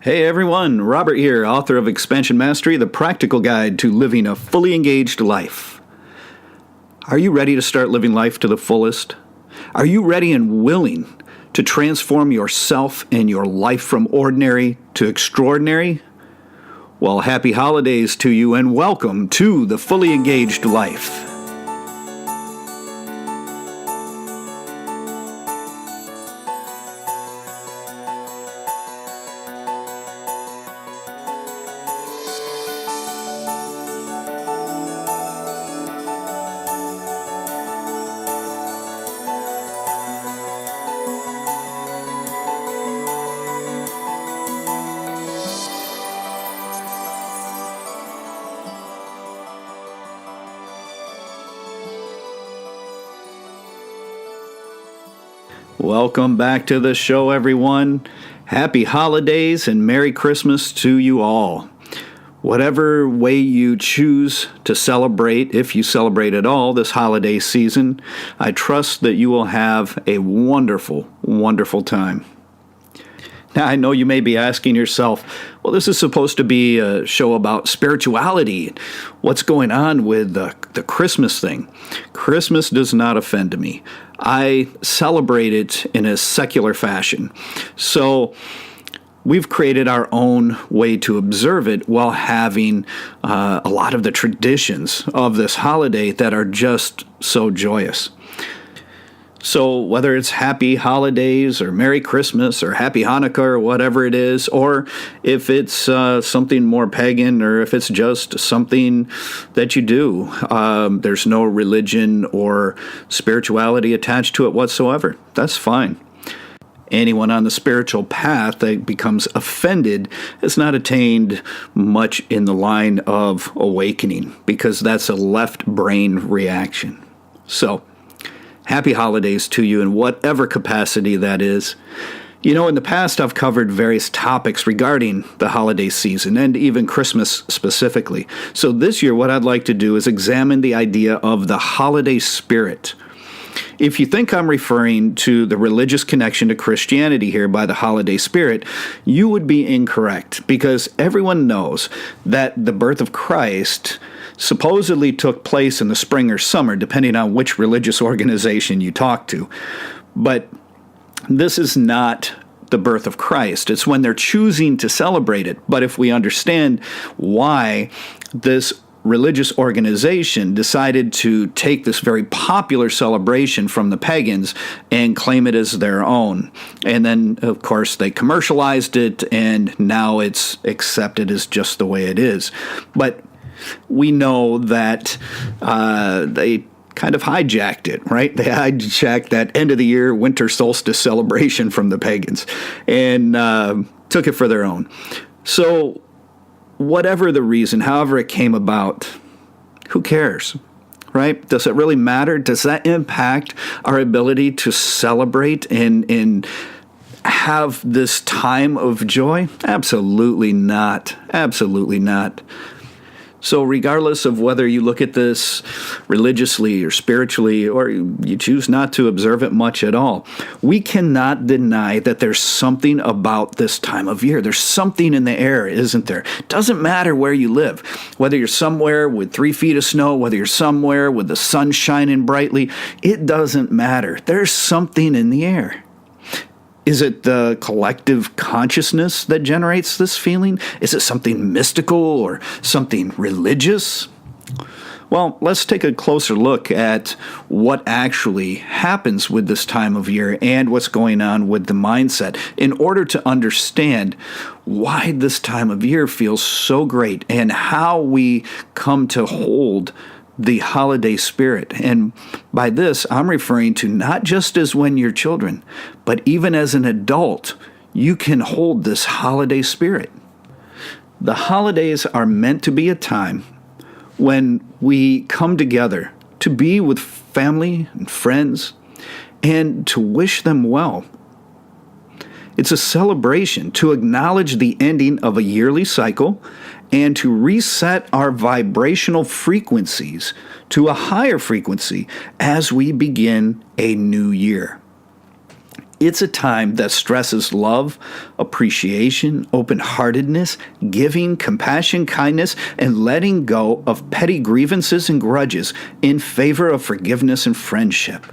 Hey everyone, Robert here, author of Expansion Mastery, the practical guide to living a fully engaged life. Are you ready to start living life to the fullest? Are you ready and willing to transform yourself and your life from ordinary to extraordinary? Well, happy holidays to you and welcome to the Fully Engaged Life. Welcome back to the show, everyone. Happy holidays and Merry Christmas to you all. Whatever way you choose to celebrate, if you celebrate at all this holiday season, I trust that you will have a wonderful, wonderful time. Now, I know you may be asking yourself, well, this is supposed to be a show about spirituality. What's going on with the Christmas thing? Christmas does not offend me. I celebrate it in a secular fashion. So we've created our own way to observe it while having a lot of the traditions of this holiday that are just so joyous. So whether it's Happy Holidays or Merry Christmas or Happy Hanukkah or whatever it is, or if it's something more pagan or if it's just something that you do, there's no religion or spirituality attached to it whatsoever, that's fine. Anyone on the spiritual path that becomes offended has not attained much in the line of awakening, because that's a left brain reaction. So, happy holidays to you in whatever capacity that is. You know, in the past I've covered various topics regarding the holiday season and even Christmas specifically. So this year what I'd like to do is examine the idea of the holiday spirit. If you think I'm referring to the religious connection to Christianity here by the holiday spirit, you would be incorrect, because everyone knows that the birth of Christ supposedly took place in the spring or summer, depending on which religious organization you talk to. But this is not the birth of Christ. It's when they're choosing to celebrate it. But if we understand why this religious organization decided to take this very popular celebration from the pagans and claim it as their own. And then, of course, they commercialized it, and now it's accepted as just the way it is. But we know that they kind of hijacked it, right? They hijacked that end of the year winter solstice celebration from the pagans and took it for their own. So whatever the reason, however it came about, who cares, right? Does it really matter? Does that impact our ability to celebrate and have this time of joy? Absolutely not. Absolutely not. So regardless of whether you look at this religiously or spiritually, or you choose not to observe it much at all, we cannot deny that there's something about this time of year. There's something in the air, isn't there? Doesn't matter where you live, whether you're somewhere with 3 feet of snow, whether you're somewhere with the sun shining brightly, it doesn't matter. There's something in the air. Is it the collective consciousness that generates this feeling? Is it something mystical or something religious? Well, let's take a closer look at what actually happens with this time of year and what's going on with the mindset in order to understand why this time of year feels so great and how we come to hold the holiday spirit. And by this, I'm referring to not just as when you're children, but even as an adult, you can hold this holiday spirit. The holidays are meant to be a time when we come together to be with family and friends and to wish them well. It's a celebration to acknowledge the ending of a yearly cycle and to reset our vibrational frequencies to a higher frequency as we begin a new year. It's a time that stresses love, appreciation, open-heartedness, giving, compassion, kindness, and letting go of petty grievances and grudges in favor of forgiveness and friendship.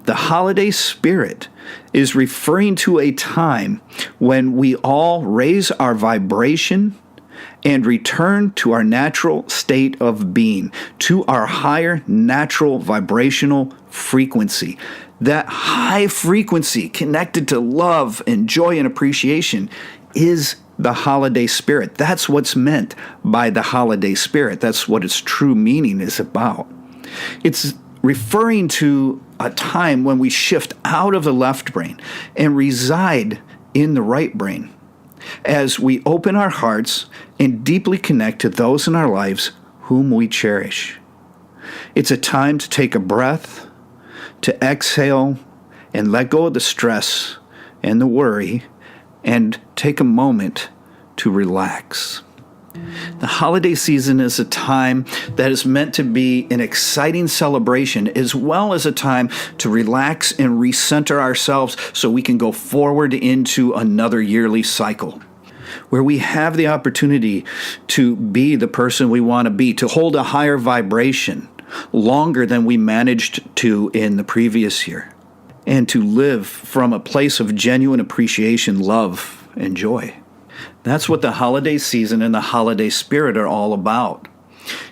The holiday spirit is referring to a time when we all raise our vibration and return to our natural state of being, to our higher natural vibrational frequency. That high frequency connected to love and joy and appreciation is the holiday spirit. That's what's meant by the holiday spirit. That's what its true meaning is about. It's referring to a time when we shift out of the left brain and reside in the right brain as we open our hearts and deeply connect to those in our lives whom we cherish. It's a time to take a breath, to exhale and let go of the stress and the worry, and take a moment to relax. The holiday season is a time that is meant to be an exciting celebration, as well as a time to relax and recenter ourselves so we can go forward into another yearly cycle, where we have the opportunity to be the person we want to be, to hold a higher vibration longer than we managed to in the previous year, and to live from a place of genuine appreciation, love, and joy. That's what the holiday season and the holiday spirit are all about.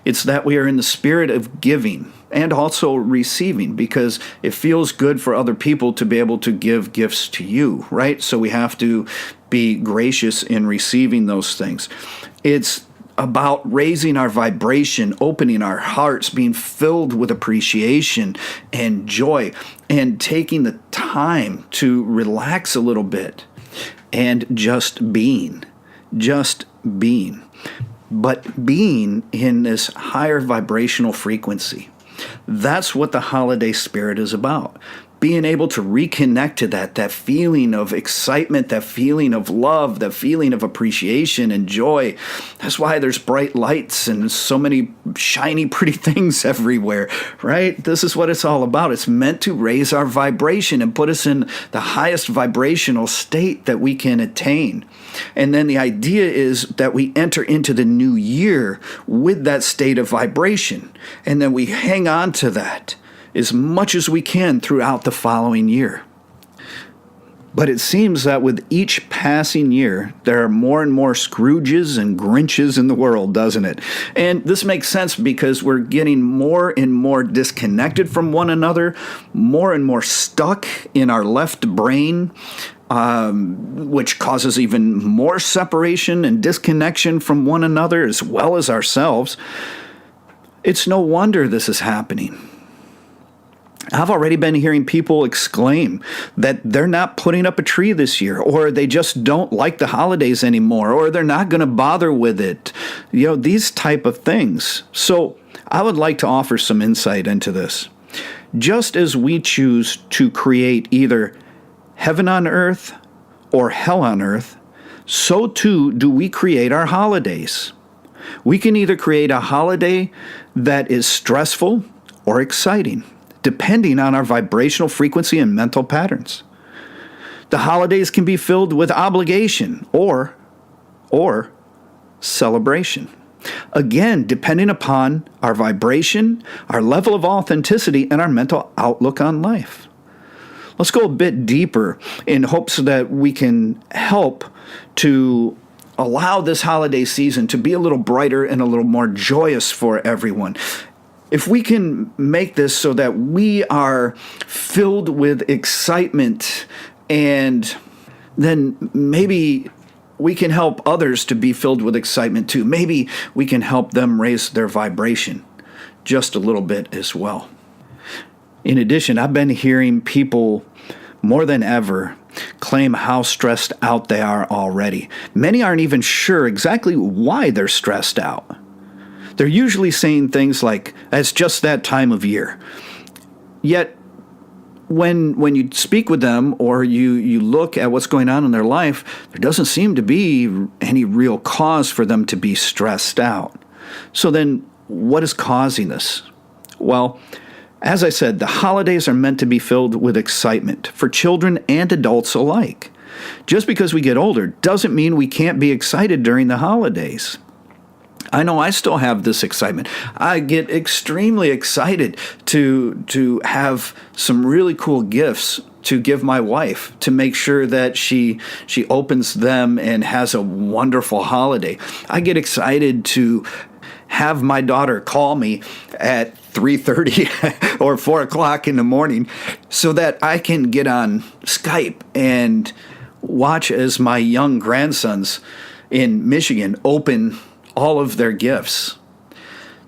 It's that we are in the spirit of giving and also receiving, because it feels good for other people to be able to give gifts to you, right? So we have to be gracious in receiving those things. It's about raising our vibration, opening our hearts, being filled with appreciation and joy, and taking the time to relax a little bit and just being. But being in this higher vibrational frequency. That's what the holiday spirit is about. Being able to reconnect to that feeling of excitement, that feeling of love, that feeling of appreciation and joy. That's why there's bright lights and so many shiny, pretty things everywhere, right? This is what it's all about. It's meant to raise our vibration and put us in the highest vibrational state that we can attain. And then the idea is that we enter into the new year with that state of vibration, and then we hang on to that as much as we can throughout the following year. But it seems that with each passing year, there are more and more Scrooges and Grinches in the world, doesn't it? And this makes sense because we're getting more and more disconnected from one another, more and more stuck in our left brain, which causes even more separation and disconnection from one another as well as ourselves. It's no wonder this is happening. I've already been hearing people exclaim that they're not putting up a tree this year, or they just don't like the holidays anymore, or they're not going to bother with it. These type of things. So I would like to offer some insight into this. Just as we choose to create either heaven on earth or hell on earth, so too do we create our holidays. We can either create a holiday that is stressful or exciting, depending on our vibrational frequency and mental patterns. The holidays can be filled with obligation or celebration. Again, depending upon our vibration, our level of authenticity, and our mental outlook on life. Let's go a bit deeper in hopes that we can help to allow this holiday season to be a little brighter and a little more joyous for everyone. If we can make this so that we are filled with excitement, and then maybe we can help others to be filled with excitement too. Maybe we can help them raise their vibration just a little bit as well. In addition, I've been hearing people more than ever claim how stressed out they are already. Many aren't even sure exactly why they're stressed out. They're usually saying things like, it's just that time of year. Yet, when you speak with them or you look at what's going on in their life, there doesn't seem to be any real cause for them to be stressed out. So then, what is causing this? Well, As I said, the holidays are meant to be filled with excitement for children and adults alike. Just because we get older doesn't mean we can't be excited during the holidays. I know I still have this excitement. I get extremely excited to have some really cool gifts to give my wife, to make sure that she opens them and has a wonderful holiday. I get excited to have my daughter call me at 3:30 or 4 o'clock in the morning so that I can get on Skype and watch as my young grandsons in Michigan open all of their gifts.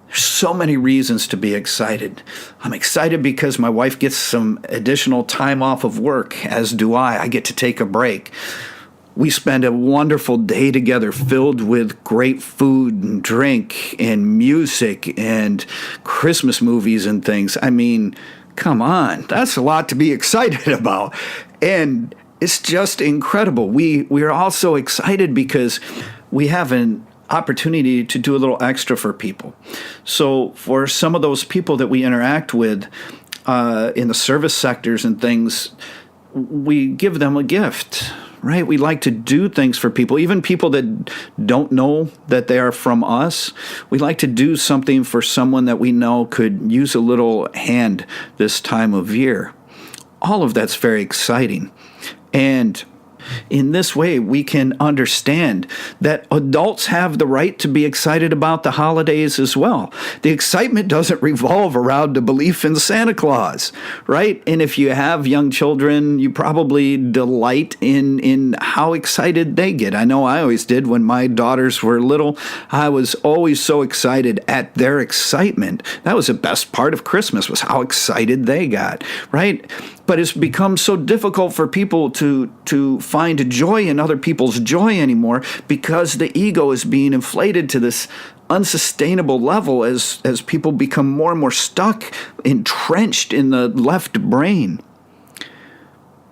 There's so many reasons to be excited. I'm excited because my wife gets some additional time off of work, as do I. I get to take a break. We spend a wonderful day together filled with great food and drink and music and Christmas movies and things. I mean, come on, that's a lot to be excited about. And it's just incredible. We are also excited because we have an opportunity to do a little extra for people. So for some of those people that we interact with in the service sectors and things, we give them a gift, right? We like to do things for people, even people that don't know that they are from us. We like to do something for someone that we know could use a little hand this time of year. All of that's very exciting. And in this way, we can understand that adults have the right to be excited about the holidays as well. The excitement doesn't revolve around the belief in Santa Claus, right? And if you have young children, you probably delight in how excited they get. I know I always did when my daughters were little. I was always so excited at their excitement. That was the best part of Christmas, was how excited they got, right? But it's become so difficult for people to find joy in other people's joy anymore because the ego is being inflated to this unsustainable level as people become more and more stuck, entrenched in the left brain.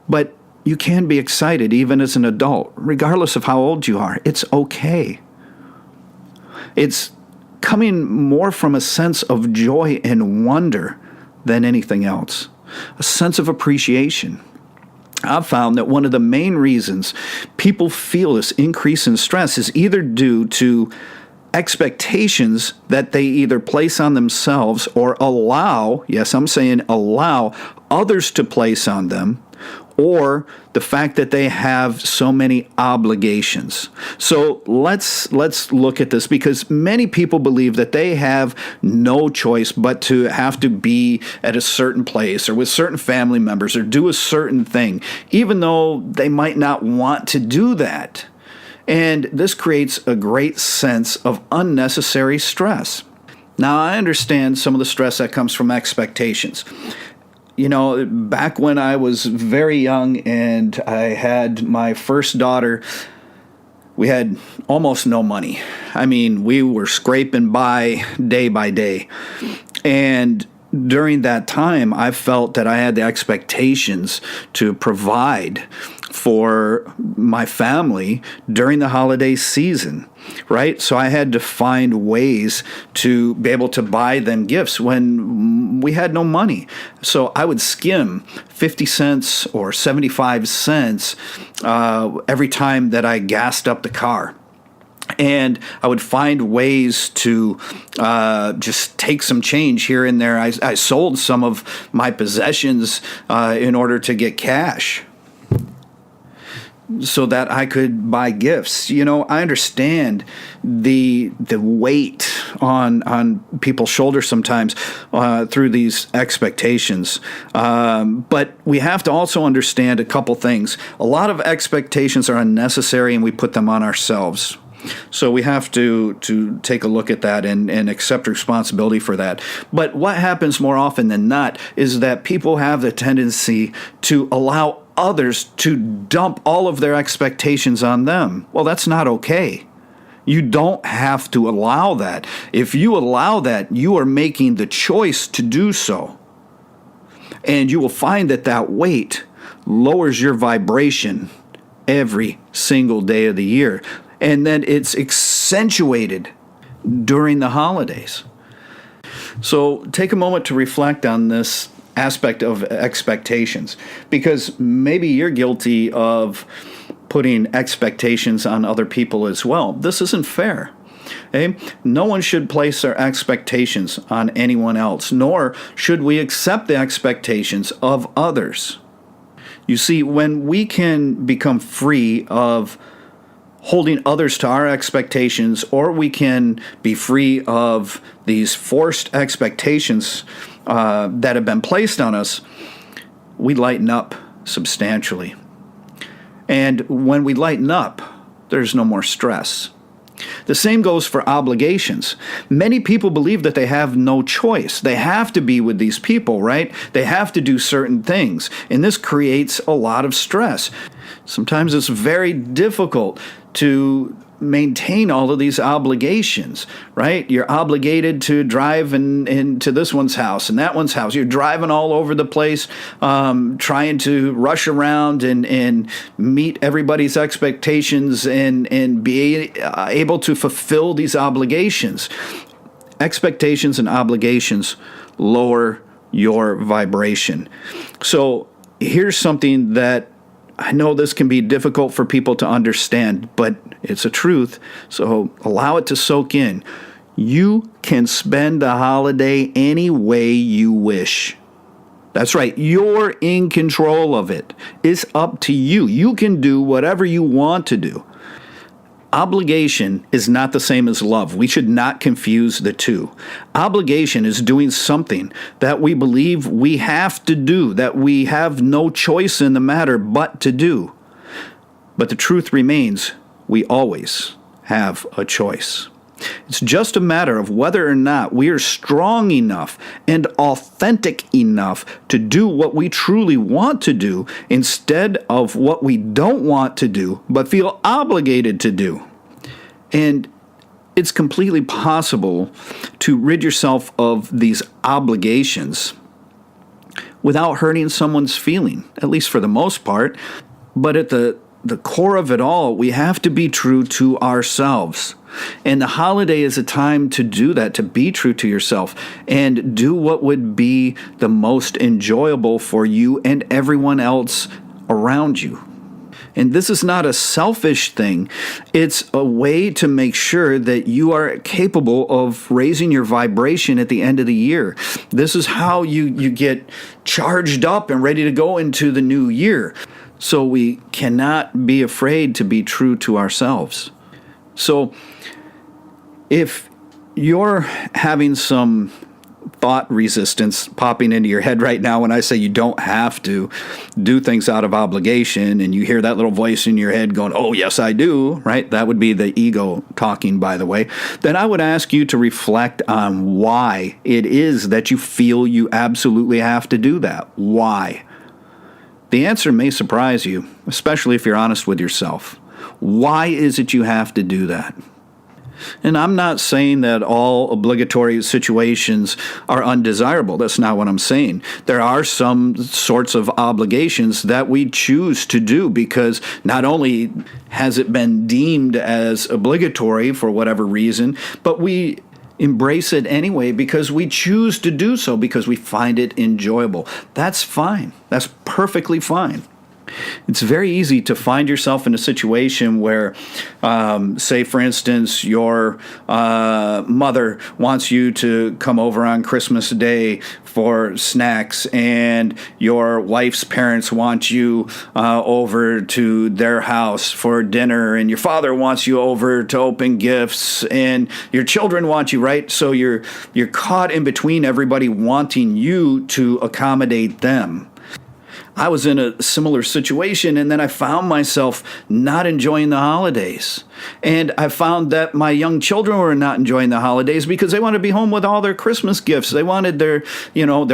But you can be excited even as an adult, regardless of how old you are. It's okay. It's coming more from a sense of joy and wonder than anything else. A sense of appreciation. I've found that one of the main reasons people feel this increase in stress is either due to expectations that they either place on themselves or allow, yes, I'm saying allow, others to place on them, or the fact that they have so many obligations. So let's look at this, because many people believe that they have no choice but to have to be at a certain place or with certain family members or do a certain thing, even though they might not want to do that. And this creates a great sense of unnecessary stress. Now, I understand some of the stress that comes from expectations. You know, back when I was very young and I had my first daughter, we had almost no money. I mean, we were scraping by day. And during that time, I felt that I had the expectations to provide for my family during the holiday season, right? So I had to find ways to be able to buy them gifts when we had no money. So I would skim 50 cents or 75 cents every time that I gassed up the car. And I would find ways to just take some change here and there. I sold some of my possessions in order to get cash so that I could buy gifts. You know, I understand the weight on people's shoulders sometimes through these expectations. But we have to also understand a couple things. A lot of expectations are unnecessary and we put them on ourselves. So we have to take a look at that and accept responsibility for that. But what happens more often than not is that people have the tendency to allow others to dump all of their expectations on them. Well, that's not okay. You don't have to allow that. If you allow that, you are making the choice to do so. And you will find that that weight lowers your vibration every single day of the year. And then it's accentuated during the holidays. So take a moment to reflect on this aspect of expectations, because maybe you're guilty of putting expectations on other people as well. This isn't fair. Okay? No one should place their expectations on anyone else, nor should we accept the expectations of others. You see, when we can become free of holding others to our expectations, or we can be free of these forced expectations that have been placed on us, we lighten up substantially. And when we lighten up, there's no more stress. The same goes for obligations. Many people believe that they have no choice. They have to be with these people, right? They have to do certain things. And this creates a lot of stress. Sometimes it's very difficult to maintain all of these obligations, right? You're obligated to drive into this one's house and that one's house. You're driving all over the place, trying to rush around and meet everybody's expectations and be able to fulfill these obligations. Expectations and obligations lower your vibration. So here's something that I know this can be difficult for people to understand, but it's a truth, so allow it to soak in. You can spend the holiday any way you wish. That's right, you're in control of it. It's up to you. You can do whatever you want to do. Obligation is not the same as love. We should not confuse the two. Obligation is doing something that we believe we have to do, that we have no choice in the matter but to do. But the truth remains, we always have a choice. It's just a matter of whether or not we are strong enough and authentic enough to do what we truly want to do instead of what we don't want to do but feel obligated to do. And it's completely possible to rid yourself of these obligations without hurting someone's feeling, at least for the most part. But at the core of it all, we have to be true to ourselves. And the holiday is a time to do that, to be true to yourself and do what would be the most enjoyable for you and everyone else around you. And this is not a selfish thing. It's a way to make sure that you are capable of raising your vibration at the end of the year. This is how you get charged up and ready to go into the new year. So we cannot be afraid to be true to ourselves. So if you're having some thought resistance popping into your head right now when I say you don't have to do things out of obligation, and you hear that little voice in your head going, oh, yes, I do, right? That would be the ego talking, by the way. Then I would ask you to reflect on why it is that you feel you absolutely have to do that. Why? The answer may surprise you, especially if you're honest with yourself. Why is it you have to do that? And I'm not saying that all obligatory situations are undesirable. That's not what I'm saying. There are some sorts of obligations that we choose to do because not only has it been deemed as obligatory for whatever reason, but we embrace it anyway because we choose to do so because we find it enjoyable. That's fine. That's perfectly fine. It's very easy to find yourself in a situation where, say, for instance, your mother wants you to come over on Christmas Day for snacks, and your wife's parents want you over to their house for dinner, and your father wants you over to open gifts, and your children want you, right? So you're caught in between everybody wanting you to accommodate them. I was in a similar situation, and then I found myself not enjoying the holidays. And I found that my young children were not enjoying the holidays because they wanted to be home with all their Christmas gifts. They wanted their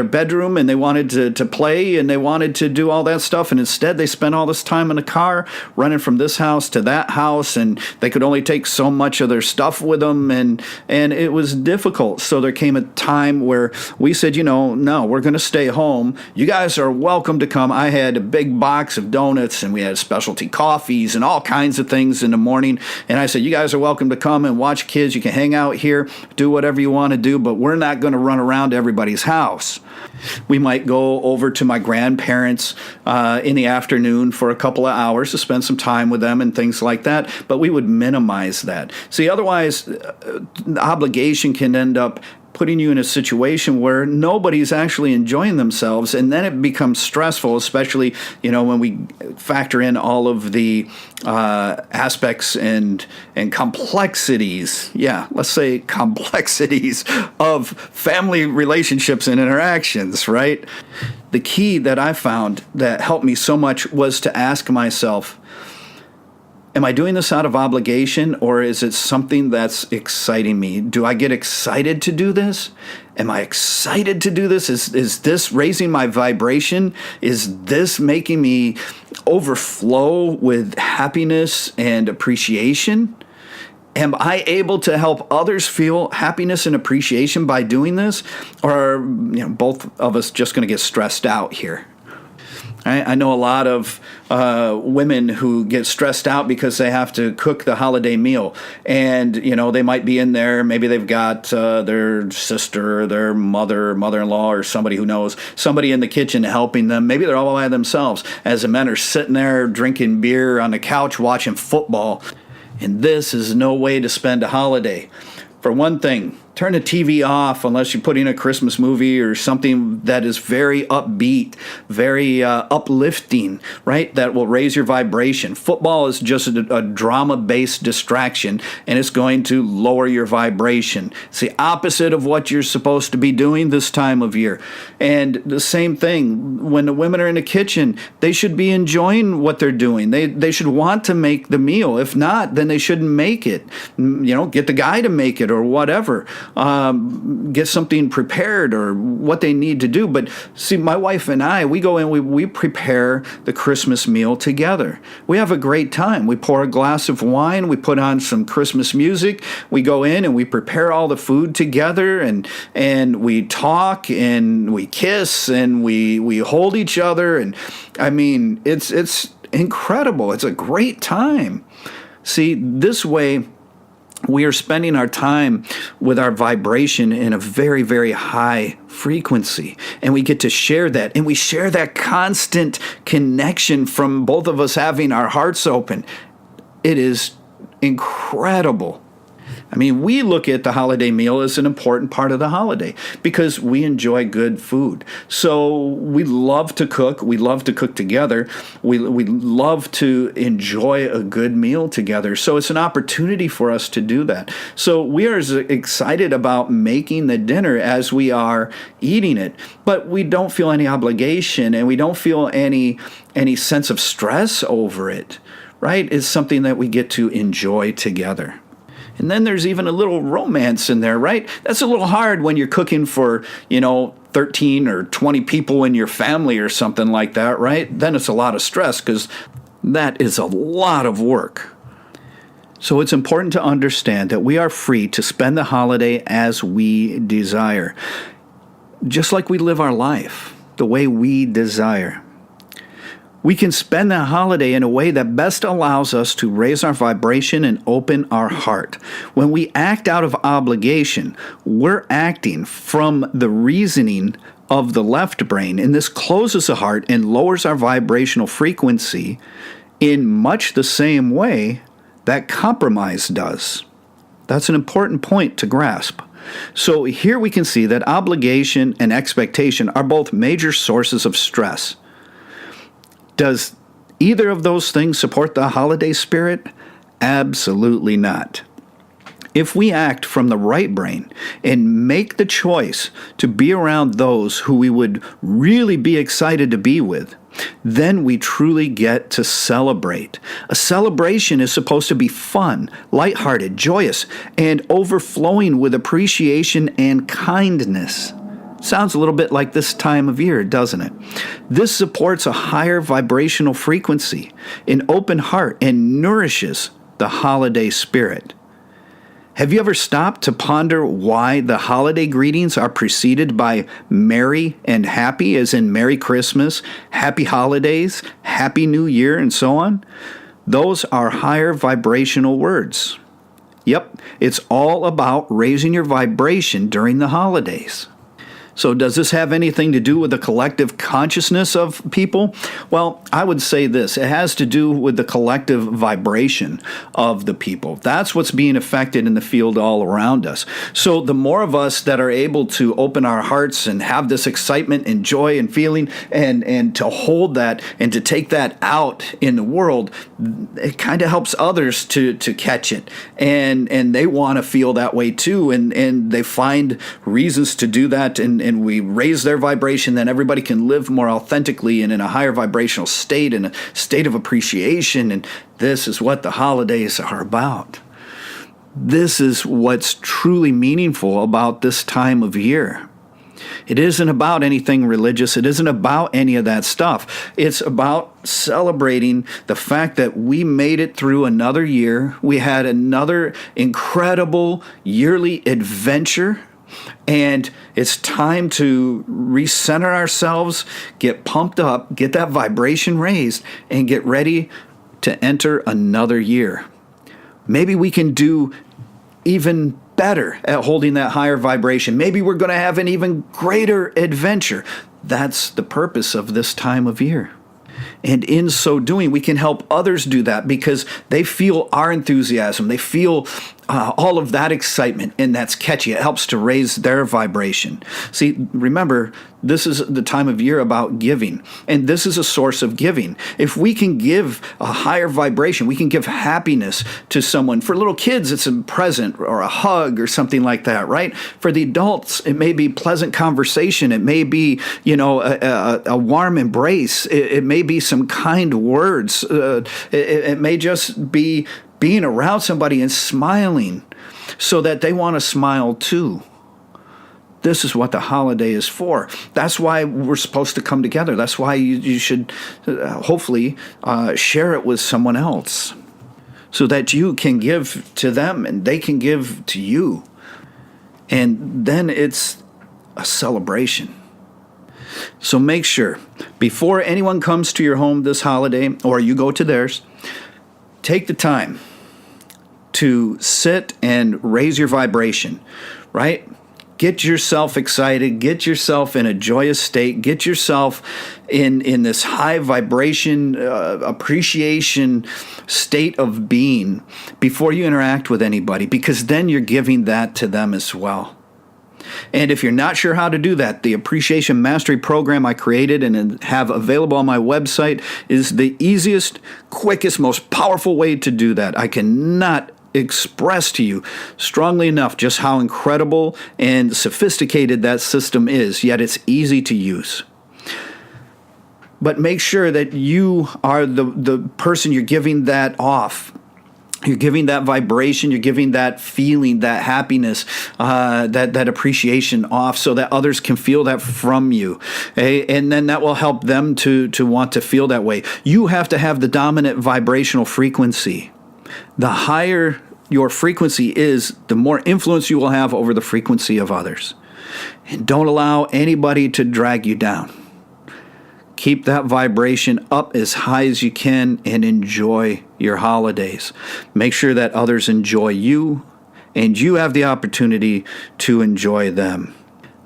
bedroom, and they wanted to play, and they wanted to do all that stuff. And instead, they spent all this time in the car running from this house to that house, and they could only take so much of their stuff with them, and it was difficult. So there came a time where we said, no, we're going to stay home. You guys are welcome to come I had a big box of donuts, and we had specialty coffees and all kinds of things in the morning. And I said, you guys are welcome to come and watch kids. You can hang out here, do whatever you want to do, but we're not going to run around to everybody's house. We might go over to my grandparents in the afternoon for a couple of hours to spend some time with them and things like that, but we would minimize that. See, otherwise, the obligation can end up putting you in a situation where nobody's actually enjoying themselves, and then it becomes stressful, especially, when we factor in all of the aspects and complexities, let's say complexities of family relationships and interactions, right? The key that I found that helped me so much was to ask myself, am I doing this out of obligation, or is it something that's exciting me? Do I get excited to do this? Am I excited to do this? Is this raising my vibration? Is this making me overflow with happiness and appreciation? Am I able to help others feel happiness and appreciation by doing this? Or are both of us just going to get stressed out here? I know a lot of women who get stressed out because they have to cook the holiday meal. And, they might be in there. Maybe they've got their sister, their mother-in-law, or somebody who knows, somebody in the kitchen helping them. Maybe they're all by themselves as the men are sitting there drinking beer on the couch watching football. And this is no way to spend a holiday. For one thing, turn the TV off unless you're putting a Christmas movie or something that is very upbeat, very uplifting, right? That will raise your vibration. Football is just a drama-based distraction, and it's going to lower your vibration. It's the opposite of what you're supposed to be doing this time of year. And the same thing, when the women are in the kitchen, they should be enjoying what they're doing. They should want to make the meal. If not, then they shouldn't make it. Get the guy to make it or whatever. Get something prepared or what they need to do. But see, my wife and I, we go in, we prepare the Christmas meal together. We have a great time. We pour a glass of wine, we put on some Christmas music, we go in and we prepare all the food together, and we talk and we kiss and we hold each other. And I mean, it's incredible. It's a great time. See, this way, we are spending our time with our vibration in a very, very high frequency. And we get to share that. And we share that constant connection from both of us having our hearts open. It is incredible. I mean, we look at the holiday meal as an important part of the holiday because we enjoy good food. So we love to cook. We love to cook together. We love to enjoy a good meal together. So it's an opportunity for us to do that. So we are as excited about making the dinner as we are eating it, but we don't feel any obligation and we don't feel any sense of stress over it, right? It's something that we get to enjoy together. And then there's even a little romance in there, right? That's a little hard when you're cooking for, 13 or 20 people in your family or something like that, right? Then it's a lot of stress because that is a lot of work. So it's important to understand that we are free to spend the holiday as we desire, just like we live our life, the way we desire. We can spend that holiday in a way that best allows us to raise our vibration and open our heart. When we act out of obligation, we're acting from the reasoning of the left brain, and this closes the heart and lowers our vibrational frequency in much the same way that compromise does. That's an important point to grasp. So here we can see that obligation and expectation are both major sources of stress. Does either of those things support the holiday spirit? Absolutely not. If we act from the right brain and make the choice to be around those who we would really be excited to be with, then we truly get to celebrate. A celebration is supposed to be fun, lighthearted, joyous, and overflowing with appreciation and kindness. Sounds a little bit like this time of year, doesn't it? This supports a higher vibrational frequency, an open heart, and nourishes the holiday spirit. Have you ever stopped to ponder why the holiday greetings are preceded by merry and happy, as in Merry Christmas, Happy Holidays, Happy New Year, and so on? Those are higher vibrational words. Yep, it's all about raising your vibration during the holidays. So does this have anything to do with the collective consciousness of people? Well, I would say this. It has to do with the collective vibration of the people. That's what's being affected in the field all around us. So the more of us that are able to open our hearts and have this excitement and joy and feeling and to hold that and to take that out in the world, it kind of helps others to catch it. And they want to feel that way too. And they find reasons to do that and we raise their vibration, then everybody can live more authentically and in a higher vibrational state, in a state of appreciation. And this is what the holidays are about. This is what's truly meaningful about this time of year. It isn't about anything religious. It isn't about any of that stuff. It's about celebrating the fact that we made it through another year. We had another incredible yearly adventure. And it's time to recenter ourselves, get pumped up, get that vibration raised, and get ready to enter another year. Maybe we can do even better at holding that higher vibration. Maybe we're going to have an even greater adventure. That's the purpose of this time of year. And in so doing, we can help others do that because they feel our enthusiasm. They feel all of that excitement, and that's catchy. It helps to raise their vibration. See, remember, this is the time of year about giving, and this is a source of giving. If we can give a higher vibration, we can give happiness to someone. For little kids, it's a present or a hug or something like that, right? For the adults, it may be pleasant conversation. It may be, a warm embrace. It may be some kind words. It may just be being around somebody and smiling so that they want to smile too. This is what the holiday is for. That's why we're supposed to come together. That's why you should hopefully share it with someone else so that you can give to them and they can give to you. And then it's a celebration. So make sure, before anyone comes to your home this holiday or you go to theirs, take the time to sit and raise your vibration, right? Get yourself excited, get yourself in a joyous state, get yourself in this high vibration, appreciation state of being before you interact with anybody, because then you're giving that to them as well. And if you're not sure how to do that, the Appreciation Mastery Program I created and have available on my website is the easiest, quickest, most powerful way to do that. I cannot express to you strongly enough just how incredible and sophisticated that system is, yet it's easy to use. But make sure that you are the person you're giving that off. You're giving that vibration, you're giving that feeling, that happiness, that appreciation off so that others can feel that from you. Okay? And then that will help them to want to feel that way. You have to have the dominant vibrational frequency. The higher your frequency is, the more influence you will have over the frequency of others. And don't allow anybody to drag you down. Keep that vibration up as high as you can and enjoy your holidays. Make sure that others enjoy you and you have the opportunity to enjoy them.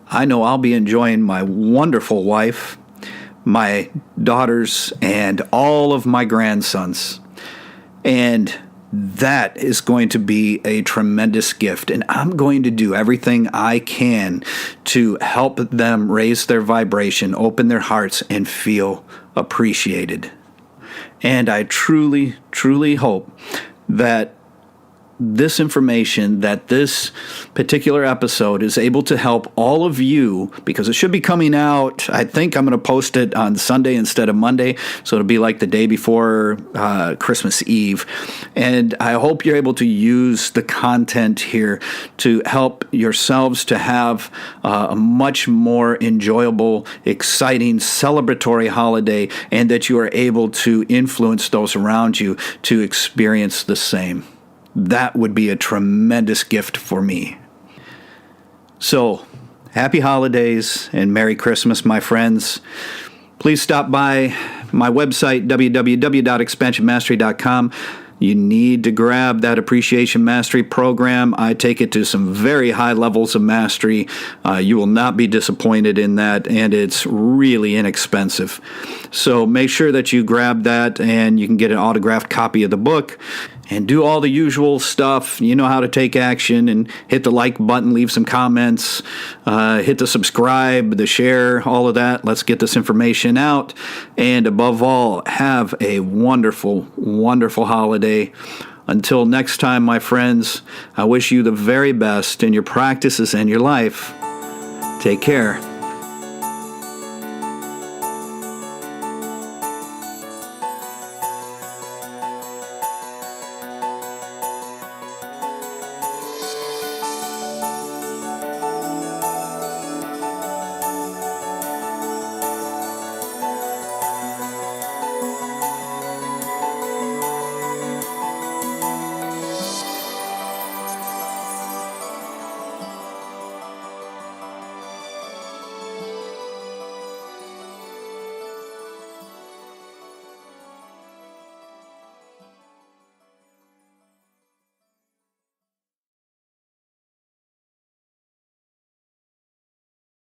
I know I'll be enjoying my wonderful wife, my daughters, and all of my grandsons. And that is going to be a tremendous gift. And I'm going to do everything I can to help them raise their vibration, open their hearts, and feel appreciated. And I truly, truly hope that this information, that this particular episode is able to help all of you, because it should be coming out. I think I'm going to post it on Sunday instead of Monday, so it'll be like the day before Christmas Eve. And I hope you're able to use the content here to help yourselves to have a much more enjoyable, exciting, celebratory holiday, and that you are able to influence those around you to experience the same. that would be a tremendous gift for me. So, happy holidays and Merry Christmas, my friends. Please stop by my website, www.expansionmastery.com. You need to grab that Appreciation Mastery program. I take it to some very high levels of mastery. You will not be disappointed in that, and it's really inexpensive. So make sure that you grab that, and you can get an autographed copy of the book. And do all the usual stuff. You know how to take action, and hit the like button, leave some comments, hit the subscribe, the share, all of that. Let's get this information out. And above all, have a wonderful, wonderful holiday. Until next time, my friends, I wish you the very best in your practices and your life. Take care.